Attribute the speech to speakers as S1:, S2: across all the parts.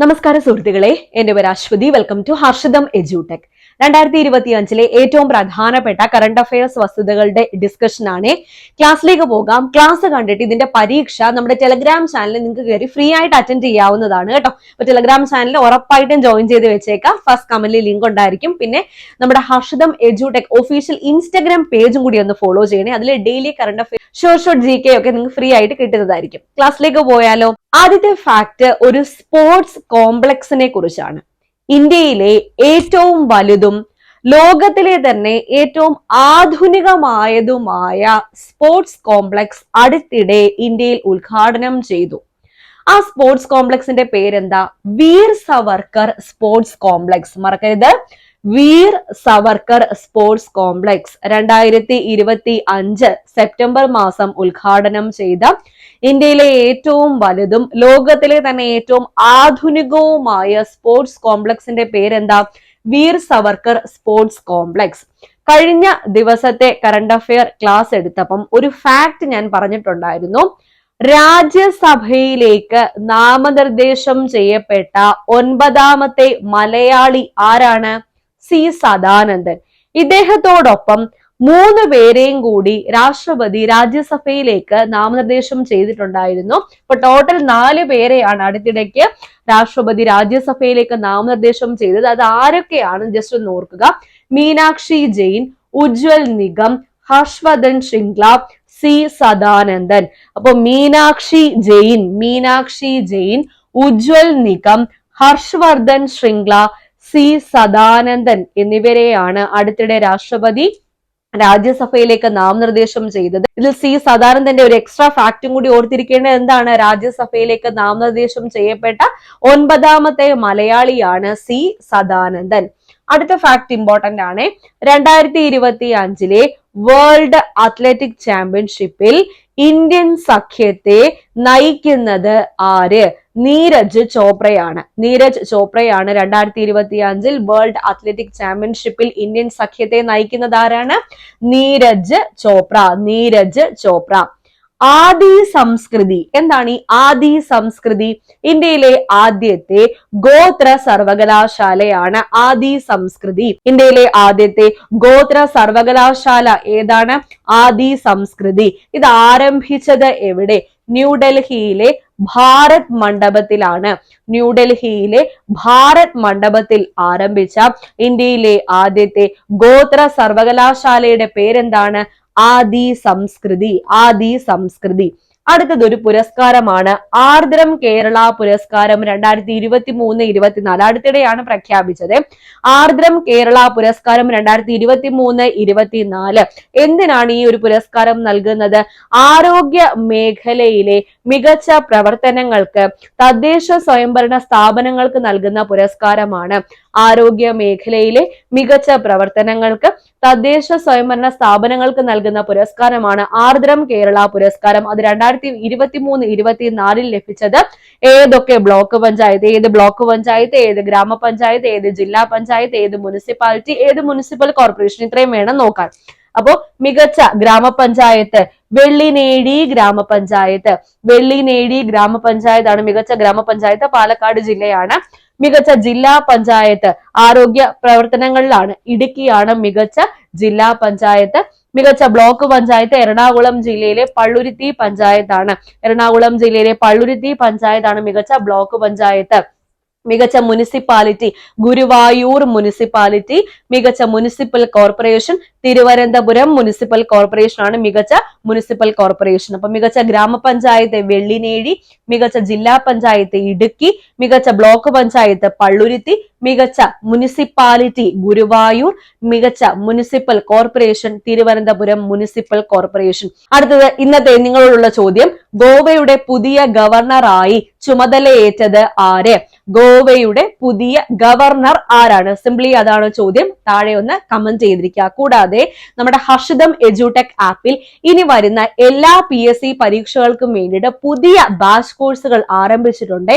S1: നമസ്കാരം സുഹൃത്തുക്കളെ, എന്റെ പേര് Ashwathi. Welcome to Harshitham edutech. 2025 ഏറ്റവും പ്രധാനപ്പെട്ട കറണ്ട് അഫയേഴ്സ് വസ്തുതകളുടെ ഡിസ്കഷൻ ആണ്. ക്ലാസ്സിലേക്ക് പോകാം. ക്ലാസ് കണ്ടിട്ട് ഇതിന്റെ പരീക്ഷ നമ്മുടെ ടെലഗ്രാം ചാനലിൽ നിങ്ങൾക്ക് കയറി ഫ്രീ ആയിട്ട് അറ്റൻഡ് ചെയ്യാവുന്നതാണ് കേട്ടോ. അപ്പൊ ടെലഗ്രാം ചാനൽ ഉറപ്പായിട്ടും ജോയിൻ ചെയ്ത് വെച്ചേക്കാം. ഫസ്റ്റ് കമന്റിൽ ലിങ്ക് ഉണ്ടായിരിക്കും. പിന്നെ നമ്മുടെ ഹർഷിതം എഡ്യൂടെക് ഒഫീഷ്യൽ ഇൻസ്റ്റാഗ്രാം പേജും കൂടി ഒന്ന് ഫോളോ ചെയ്യണേ. അതിൽ daily current affairs short GK ഒക്കെ നിങ്ങൾക്ക് ഫ്രീ ആയിട്ട് കിട്ടുന്നതായിരിക്കും. ക്ലാസ്സിലേക്ക് പോയാലോ? ആദ്യത്തെ ഫാക്ട് ഒരു സ്പോർട്സ് കോംപ്ലക്സിനെ കുറിച്ചാണ്. ഇന്ത്യയിലെ ഏറ്റവും വലുതും ലോകത്തിലെ തന്നെ ഏറ്റവും ആധുനികമായതുമായ സ്പോർട്സ് കോംപ്ലക്സ് അടുത്തിടെ ഇന്ത്യയിൽ ഉദ്ഘാടനം ചെയ്തു. ആ സ്പോർട്സ് കോംപ്ലക്സിന്റെ പേരെന്താ? Veer Savarkar sports complex. മറക്കരുത്, Veer Savarkar sports complex 2025 September മാസം ഉദ്ഘാടനം ചെയ്ത ഇന്ത്യയിലെ ഏറ്റവും വലുതും ലോകത്തിലെ തന്നെ ഏറ്റവും ആധുനികവുമായ സ്പോർട്സ് കോംപ്ലക്സിന്റെ പേരെന്താ? Veer Savarkar sports complex. കഴിഞ്ഞ ദിവസത്തെ കറണ്ട് അഫെയർ ക്ലാസ് എടുത്തപ്പം ഒരു ഫാക്ട് ഞാൻ പറഞ്ഞിട്ടുണ്ടായിരുന്നു. രാജ്യസഭയിലേക്ക് നാമനിർദ്ദേശം ചെയ്യപ്പെട്ട 9ാമത്തെ മലയാളി ആരാണ്? സി സദാനന്ദൻ. ഇദ്ദേഹത്തോടൊപ്പം 3 പേരെയും കൂടി രാഷ്ട്രപതി രാജ്യസഭയിലേക്ക് നാമനിർദ്ദേശം ചെയ്തിട്ടുണ്ടായിരുന്നു. ഇപ്പൊ ടോട്ടൽ 4 പേരെയാണ് അടുത്തിടയ്ക്ക് രാഷ്ട്രപതി രാജ്യസഭയിലേക്ക് നാമനിർദ്ദേശം ചെയ്തത്. അത് ആരൊക്കെയാണ് ജസ്റ്റ് ഒന്ന് ഓർക്കുക. മീനാക്ഷി ജെയിൻ, ഉജ്വൽ നിഗം, ഹർഷവർദ്ധൻ ശൃംഗ്ല, സി സദാനന്ദൻ. അപ്പൊ മീനാക്ഷി ജെയിൻ, ഉജ്വൽ നിഗം, ഹർഷവർദ്ധൻ ശൃംഗ്ല, സി സദാനന്ദൻ എന്നിവരെയാണ് അടുത്തിടെ രാഷ്ട്രപതി രാജ്യസഭയിലേക്ക് നാമനിർദ്ദേശം ചെയ്തത്. ഇതിൽ സി സദാനന്ദന്റെ ഒരു എക്സ്ട്രാ ഫാക്ടും കൂടി ഓർത്തിരിക്കേണ്ടത് എന്താണ്? രാജ്യസഭയിലേക്ക് നാമനിർദ്ദേശം ചെയ്യപ്പെട്ട 9ാമത്തെ മലയാളിയാണ് സി സദാനന്ദൻ. അടുത്ത ഫാക്ട് ഇമ്പോർട്ടന്റ് ആണ്. 2025 വേൾഡ് അത്ലറ്റിക് ചാമ്പ്യൻഷിപ്പിൽ ഇന്ത്യൻ സഖ്യത്തെ നയിക്കുന്നത് ആര്? നീരജ് ചോപ്രയാണ്. 2025 വേൾഡ് അത്ലറ്റിക് ചാമ്പ്യൻഷിപ്പിൽ ഇന്ത്യൻ സഖ്യത്തെ നയിക്കുന്നത് ആരാണ്? നീരജ് ചോപ്ര. ആദി സംസ്കൃതി. എന്താണ് ഈ ആദി സംസ്കൃതി? ഇന്ത്യയിലെ ആദ്യത്തെ ഗോത്ര സർവകലാശാലയാണ് ആദി സംസ്കൃതി. ഇന്ത്യയിലെ ആദ്യത്തെ ഗോത്ര സർവകലാശാല ഏതാണ്? ആദി സംസ്കൃതി. ഇത് ആരംഭിച്ചത് എവിടെ? ന്യൂഡൽഹിയിലെ ഭാരത് മണ്ഡപത്തിലാണ്. ഭാരത് ആരംഭിച്ച ഇന്ത്യയിലെ ആദ്യത്തെ ഗോത്ര സർവകലാശാലയുടെ പേരെന്താണ്? ആദി സംസ്കൃതി. അടുത്തത് ഒരു പുരസ്കാരമാണ്. ആർദ്രം കേരള പുരസ്കാരം 2023-24 അടുത്തിടെയാണ് പ്രഖ്യാപിച്ചത്. ആർദ്രം കേരള പുരസ്കാരം 2023-24 എന്തിനാണ് ഈ ഒരു പുരസ്കാരം നൽകുന്നത്? ആരോഗ്യ മേഖലയിലെ മികച്ച പ്രവർത്തനങ്ങൾക്ക് തദ്ദേശ സ്വയംഭരണ സ്ഥാപനങ്ങൾക്ക് നൽകുന്ന പുരസ്കാരമാണ്. ആരോഗ്യ മേഖലയിലെ മികച്ച പ്രവർത്തനങ്ങൾക്ക് തദ്ദേശ സ്വയംഭരണ സ്ഥാപനങ്ങൾക്ക് നൽകുന്ന പുരസ്കാരമാണ് ആർദ്രം കേരള പുരസ്കാരം. അത് 2023-24 ലഭിച്ചത് ഏതൊക്കെ ബ്ലോക്ക് പഞ്ചായത്ത്, ഏത് ഗ്രാമപഞ്ചായത്ത്, ഏത് ജില്ലാ പഞ്ചായത്ത്, ഏത് മുനിസിപ്പാലിറ്റി, ഏത് മുനിസിപ്പൽ കോർപ്പറേഷൻ, ഇത്രയും വേണം നോക്കാൻ. അപ്പോ മികച്ച ഗ്രാമപഞ്ചായത്ത് വെള്ളിനേഴി ഗ്രാമപഞ്ചായത്താണ് മികച്ച ഗ്രാമപഞ്ചായത്ത്. പാലക്കാട് ജില്ലയാണ്. മികച്ച ജില്ലാ പഞ്ചായത്ത് ആരോഗ്യ പ്രവർത്തനങ്ങളിലാണ്. ഇടുക്കിയാണ് മികച്ച ജില്ലാ പഞ്ചായത്ത്. മികച്ച ബ്ലോക്ക് പഞ്ചായത്ത് എറണാകുളം ജില്ലയിലെ പള്ളുരുത്തി പഞ്ചായത്താണ് മികച്ച ബ്ലോക്ക് പഞ്ചായത്ത്. മികച്ച മുനിസിപ്പാലിറ്റി ഗുരുവായൂർ മുനിസിപ്പാലിറ്റി. മികച്ച municipal corporation Thiruvananthapuram municipal corporation ആണ് മികച്ച മുനിസിപ്പൽ കോർപ്പറേഷൻ. അപ്പൊ മികച്ച ഗ്രാമപഞ്ചായത്ത് വെള്ളിനേഴി, മികച്ച ജില്ലാ പഞ്ചായത്ത് ഇടുക്കി, മികച്ച ബ്ലോക്ക് പഞ്ചായത്ത് പള്ളുരുത്തി, മികച്ച മുനിസിപ്പാലിറ്റി ഗുരുവായൂർ, മികച്ച municipal corporation Thiruvananthapuram municipal corporation. അടുത്തത് ഇന്നത്തെ നിങ്ങളോടുള്ള ചോദ്യം. ഗോവയുടെ പുതിയ ഗവർണറായി ചുമതലയേറ്റത് ആര്? ഗോവയുടെ പുതിയ ഗവർണർ ആരാണ്? സിംപ്ലി അതാണ് ചോദ്യം. താഴെ ഒന്ന് കമന്റ് ചെയ്തിരിക്കുക. കൂടാതെ നമ്മുടെ ഹർഷിതം എഡ്യൂടെക് ആപ്പിൽ ഇനി വരുന്ന എല്ലാ PSC പരീക്ഷകൾക്കും വേണ്ടിയിട്ട് പുതിയ ബാച്ച് കോഴ്സുകൾ ആരംഭിച്ചിട്ടുണ്ട്.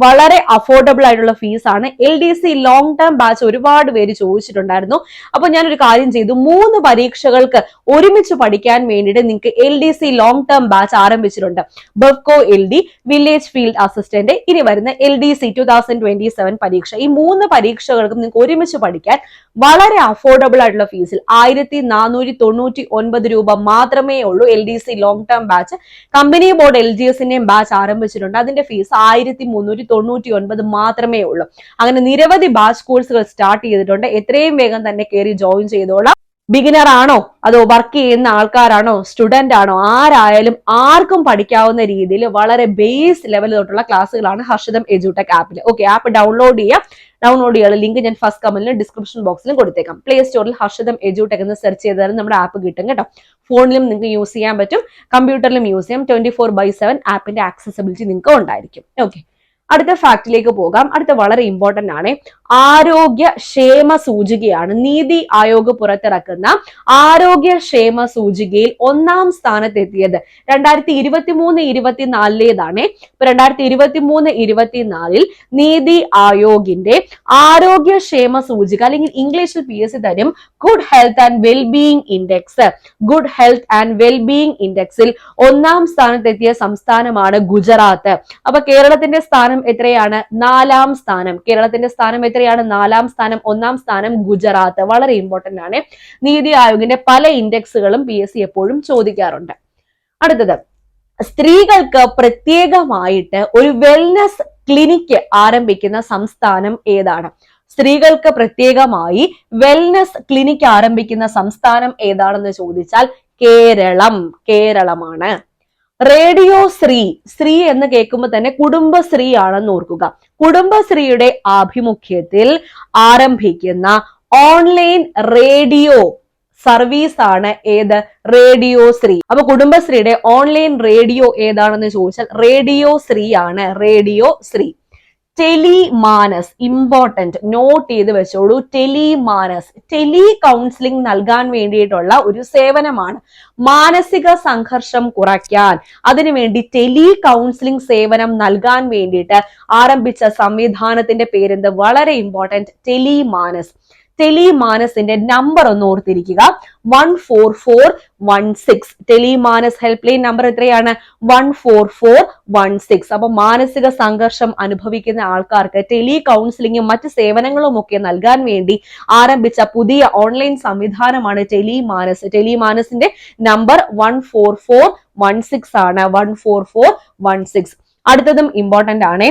S1: വളരെ അഫോർഡബിൾ ആയിട്ടുള്ള ഫീസാണ്. LDC ലോങ് ടേം ബാച്ച് ഒരുപാട് പേര് ചോദിച്ചിട്ടുണ്ടായിരുന്നു. അപ്പൊ ഞാനൊരു കാര്യം ചെയ്തു, 3 പരീക്ഷകൾക്ക് ഒരുമിച്ച് പഠിക്കാൻ വേണ്ടിയിട്ട് നിങ്ങൾക്ക് LDC ലോങ് ടേം ബാച്ച് ആരംഭിച്ചിട്ടുണ്ട്. Bevco LD, village field assistant, ഇനി വരുന്ന LDC 2027 പരീക്ഷ. ഈ 3 പരീക്ഷകൾക്കും നിങ്ങൾക്ക് ഒരുമിച്ച് പഠിക്കാൻ വളരെ അഫോർഡബിൾ ആയിട്ടുള്ള ഫീസിൽ 1499 രൂപ മാത്രമേ ഉള്ളൂ. LDC long term batch company board LGSന്റെയും ബാച്ച് ആരംഭിച്ചിട്ടുണ്ട്. അതിന്റെ ഫീസ് 1399 മാത്രമേ ഉള്ളൂ. അങ്ങനെ നിരവധി ബാച്ച് കോഴ്സുകൾ സ്റ്റാർട്ട് ചെയ്തിട്ടുണ്ട്. എത്രയും വേഗം തന്നെ കയറി ജോയിൻ ചെയ്തോളാം. ബിഗിനർ ആണോ അതോ വർക്ക് ചെയ്യുന്ന ആൾക്കാരാണോ സ്റ്റുഡന്റ് ആണോ ആരായാലും ആർക്കും പഠിക്കാവുന്ന രീതിയിൽ വളരെ ബേസ് ലെവൽ തൊട്ടുള്ള ക്ലാസ്സുകളാണ് ഹർഷിതം എഡ്യൂടെക് ആപ്പിൽ. ഓക്കെ, ആപ്പ് ഡൗൺലോഡ് ചെയ്യാനുള്ള ലിങ്ക് ഞാൻ ഫസ്റ്റ് കമന്റിലും ഡിസ്ക്രിപ്ഷൻ ബോക്സിലും കൊടുത്തേക്കാം. പ്ലേ സ്റ്റോറിൽ ഹർഷിതം എഡ്യൂടെക് എന്ന് സെർച്ച് ചെയ്താൽ നമ്മുടെ ആപ്പ് കിട്ടും കേട്ടോ. ഫോണിലും നിങ്ങൾക്ക് യൂസ് ചെയ്യാൻ പറ്റും, കമ്പ്യൂട്ടറിലും യൂസ് ചെയ്യാം. 24/7 ആപ്പിന്റെ ആക്സസിബിലിറ്റി നിങ്ങൾക്ക് ഉണ്ടായിരിക്കും. ഓക്കെ, അടുത്ത ഫാക്ടിലേക്ക് പോകാം. അടുത്ത വളരെ ഇമ്പോർട്ടന്റ് ആണ്, ആരോഗ്യക്ഷേമ സൂചികയാണ്. നീതി ആയോഗ് പുറത്തിറക്കുന്ന ആരോഗ്യക്ഷേമ സൂചികയിൽ 1ാം സ്ഥാനത്തെത്തിയത് 2023-24 ഇപ്പൊ 2023-24 നീതി ആയോഗിന്റെ ആരോഗ്യക്ഷേമ സൂചിക, അല്ലെങ്കിൽ ഇംഗ്ലീഷിൽ PSC തരും good health and wellbeing index. Good health and wellbeing ഇൻഡെക്സിൽ 1ാം സ്ഥാനത്തെത്തിയ സംസ്ഥാനമാണ് ഗുജറാത്ത്. അപ്പൊ കേരളത്തിന്റെ സ്ഥാനം എത്രയാണ്? 4ാം സ്ഥാനം. കേരളത്തിന്റെ സ്ഥാനം എത്രയാണ്? 4ാം സ്ഥാനം. 1ാം സ്ഥാനം ഗുജറാത്ത്. വളരെ ഇമ്പോർട്ടന്റ് ആണ്. നീതി ആയോഗിന്റെ പല ഇൻഡെക്സുകളും PSC എപ്പോഴും ചോദിക്കാറുണ്ട്. അടുത്തത്, സ്ത്രീകൾക്ക് പ്രത്യേകമായിട്ട് ഒരു വെൽനസ് ക്ലിനിക്ക് ആരംഭിക്കുന്ന സംസ്ഥാനം ഏതാണ്? സ്ത്രീകൾക്ക് പ്രത്യേകമായി വെൽനസ് ക്ലിനിക്ക് ആരംഭിക്കുന്ന സംസ്ഥാനം ഏതാണെന്ന് ചോദിച്ചാൽ കേരളമാണ്. റേഡിയോ ശ്രീ എന്ന് കേൾക്കുമ്പോൾ തന്നെ കുടുംബശ്രീ ആണെന്ന് ഓർക്കുക. കുടുംബശ്രീയുടെ ആഭിമുഖ്യത്തിൽ ആരംഭിക്കുന്ന ഓൺലൈൻ റേഡിയോ സർവീസ് ആണ് ഏത്? റേഡിയോ ശ്രീ. അപ്പൊ കുടുംബശ്രീയുടെ ഓൺലൈൻ റേഡിയോ ഏതാണെന്ന് ചോദിച്ചാൽ റേഡിയോ ശ്രീ ആണ്. Radio Shri. Tele-MANAS, important, not ചെയ്ത് വെച്ചോളൂ. ടെലിമാനസ് ടെലി കൗൺസിലിംഗ് നൽകാൻ വേണ്ടിയിട്ടുള്ള ഒരു സേവനമാണ്. മാനസിക സംഘർഷം കുറയ്ക്കാൻ അതിനുവേണ്ടി ടെലി കൗൺസിലിംഗ് സേവനം നൽകാൻ വേണ്ടിയിട്ട് ആരംഭിച്ച സംവിധാനത്തിന്റെ പേരെന്ത്? വളരെ ഇമ്പോർട്ടന്റ്, ടെലിമാനസ്. ടെലിമാനസിന്റെ നമ്പർ ഒന്ന് ഓർത്തിരിക്കുക, 14416. ടെലിമാനസ് ഹെൽപ്പ് ലൈൻ നമ്പർ എത്രയാണ്? 14416. അപ്പൊ മാനസിക സംഘർഷം അനുഭവിക്കുന്ന ആൾക്കാർക്ക് ടെലി കൗൺസിലിംഗും മറ്റ് സേവനങ്ങളും ഒക്കെ നൽകാൻ വേണ്ടി ആരംഭിച്ച പുതിയ ഓൺലൈൻ സംവിധാനമാണ് ടെലിമാനസ്. ടെലിമാനസിന്റെ നമ്പർ 14416 ആണ്. 14416. അടുത്തതും ഇമ്പോർട്ടന്റ് ആണ്.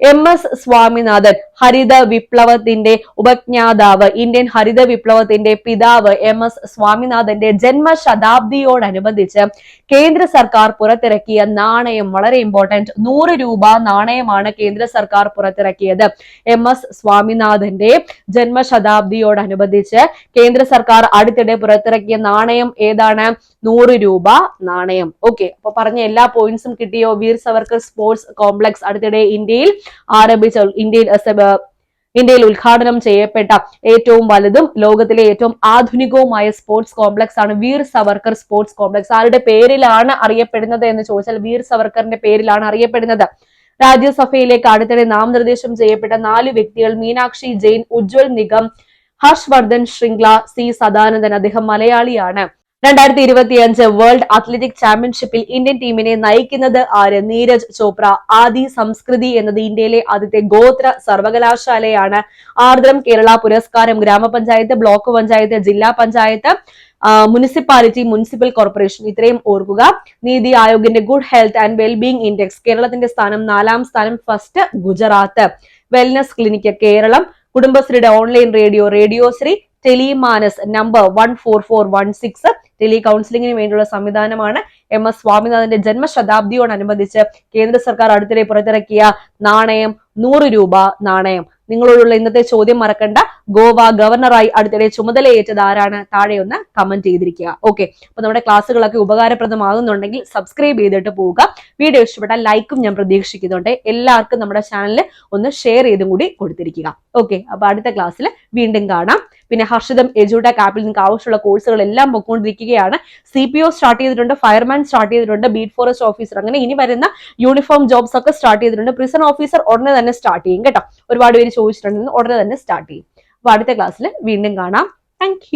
S1: MS സ്വാമിനാഥൻ, ഹരിത വിപ്ലവത്തിന്റെ ഉപജ്ഞാതാവ്, ഇന്ത്യൻ ഹരിത വിപ്ലവത്തിന്റെ പിതാവ് MS സ്വാമിനാഥന്റെ ജന്മശതാബ്ദിയോടനുബന്ധിച്ച് കേന്ദ്ര സർക്കാർ പുറത്തിറക്കിയ നാണയം വളരെ ഇമ്പോർട്ടന്റ്, 100 രൂപ നാണയമാണ് കേന്ദ്ര സർക്കാർ പുറത്തിറക്കിയത്. MS സ്വാമിനാഥന്റെ ജന്മശതാബ്ദിയോടനുബന്ധിച്ച് കേന്ദ്ര സർക്കാർ അടുത്തിടെ പുറത്തിറക്കിയ നാണയം ഏതാണ്? 100 രൂപ നാണയം. ഓക്കെ, അപ്പൊ പറഞ്ഞ എല്ലാ പോയിന്റ്സും കിട്ടിയോ? വീർ സവർക്കർ സ്പോർട്സ് കോംപ്ലക്സ് അടുത്തിടെ ഇന്ത്യയിൽ ആരംഭിച്ച, ഇന്ത്യയിൽ ഉദ്ഘാടനം ചെയ്യപ്പെട്ട ഏറ്റവും വലുതും ലോകത്തിലെ ഏറ്റവും ആധുനികവുമായ സ്പോർട്സ് കോംപ്ലക്സ് ആണ് വീർ സവർക്കർ സ്പോർട്സ് കോംപ്ലക്സ്. ആരുടെ പേരിലാണ് അറിയപ്പെടുന്നത് എന്ന് ചോദിച്ചാൽ വീർ സവർക്കറിന്റെ പേരിലാണ് അറിയപ്പെടുന്നത്. രാജ്യസഭയിലേക്ക് അടുത്തിടെ നാമനിർദ്ദേശം ചെയ്യപ്പെട്ട 4 വ്യക്തികൾ മീനാക്ഷി ജെയിൻ, ഉജ്വൽ നിഗം, ഹർഷവർദ്ധൻ ശ്രിംഗ്ല, C സദാനന്ദൻ. അദ്ദേഹം മലയാളിയാണ്. 2025 വേൾഡ് അത്ലറ്റിക് ചാമ്പ്യൻഷിപ്പിൽ ഇന്ത്യൻ ടീമിനെ നയിക്കുന്നത് ആര്? നീരജ് ചോപ്ര. ആദി സംസ്കൃതി എന്നത് ഇന്ത്യയിലെ ആദ്യത്തെ ഗോത്ര സർവകലാശാലയാണ്. ആർദ്രം കേരള പുരസ്കാരം ഗ്രാമപഞ്ചായത്ത്, ബ്ലോക്ക് പഞ്ചായത്ത്, ജില്ലാ പഞ്ചായത്ത്, മുനിസിപ്പാലിറ്റി, മുനിസിപ്പൽ കോർപ്പറേഷൻ. ഇത്രയും ഓർക്കുക. നീതി ആയോഗിന്റെ good health and wellbeing index, കേരളത്തിന്റെ സ്ഥാനം 4ാം സ്ഥാനം. First Gujarat. Wellness clinic Kerala. കുടുംബശ്രീയുടെ online radio Shri. Tele MANAS number 14416. Tele കൗൺസിലിംഗിന് വേണ്ടിയുള്ള സംവിധാനമാണ്. MS സ്വാമിനാഥന്റെ ജന്മശതാബ്ദിയോടനുബന്ധിച്ച് കേന്ദ്ര സർക്കാർ അടുത്തിടെ പുറത്തിറക്കിയ നാണയം 100 രൂപ നാണയം. നിങ്ങളോടുള്ള ഇന്നത്തെ ചോദ്യം മറക്കണ്ട. ഗോവ ഗവർണറായി അടുത്തിടെ ചുമതലയേറ്റത് ആരാണ്? താഴെ ഒന്ന് കമന്റ് ചെയ്തിരിക്കുക. ഓക്കെ, അപ്പൊ നമ്മുടെ ക്ലാസ്സുകളൊക്കെ ഉപകാരപ്രദമാകുന്നുണ്ടെങ്കിൽ സബ്സ്ക്രൈബ് ചെയ്തിട്ട് പോവുക. വീഡിയോ ഇഷ്ടപ്പെട്ടാൽ ലൈക്കും ഞാൻ പ്രതീക്ഷിക്കുന്നുണ്ട്. എല്ലാവർക്കും നമ്മുടെ ചാനലിൽ ഒന്ന് ഷെയർ ചെയ്തും കൂടി കൊടുത്തിരിക്കുക. ഓക്കെ, അപ്പൊ അടുത്ത ക്ലാസ്സിൽ വീണ്ടും കാണാം. പിന്നെ ഹർഷിതം എഡ്യൂടെക് ആപ്പിൽ നിങ്ങൾക്ക് ആവശ്യമുള്ള കോഴ്സുകൾ എല്ലാം പൊയ്ക്കൊണ്ടിരിക്കുകയാണ്. CPO സ്റ്റാർട്ട് ചെയ്തിട്ടുണ്ട്, ഫയർമാൻ സ്റ്റാർട്ട് ചെയ്തിട്ടുണ്ട്, ബീറ്റ് ഫോറസ്റ്റ് ഓഫീസർ, അങ്ങനെ ഇനി വരുന്ന യൂണിഫോം ജോബ്സ് ഒക്കെ സ്റ്റാർട്ട് ചെയ്തിട്ടുണ്ട്. പ്രിസൺ ഓഫീസർ ഉടനെ തന്നെ സ്റ്റാർട്ട് ചെയ്യും കേട്ടോ. ഒരുപാട് പേര് ചോദിച്ചിട്ടുണ്ടെങ്കിൽ ഉടനെ തന്നെ സ്റ്റാർട്ട് ചെയ്യും. അപ്പൊ അടുത്ത ക്ലാസ്സിൽ വീണ്ടും കാണാം. താങ്ക്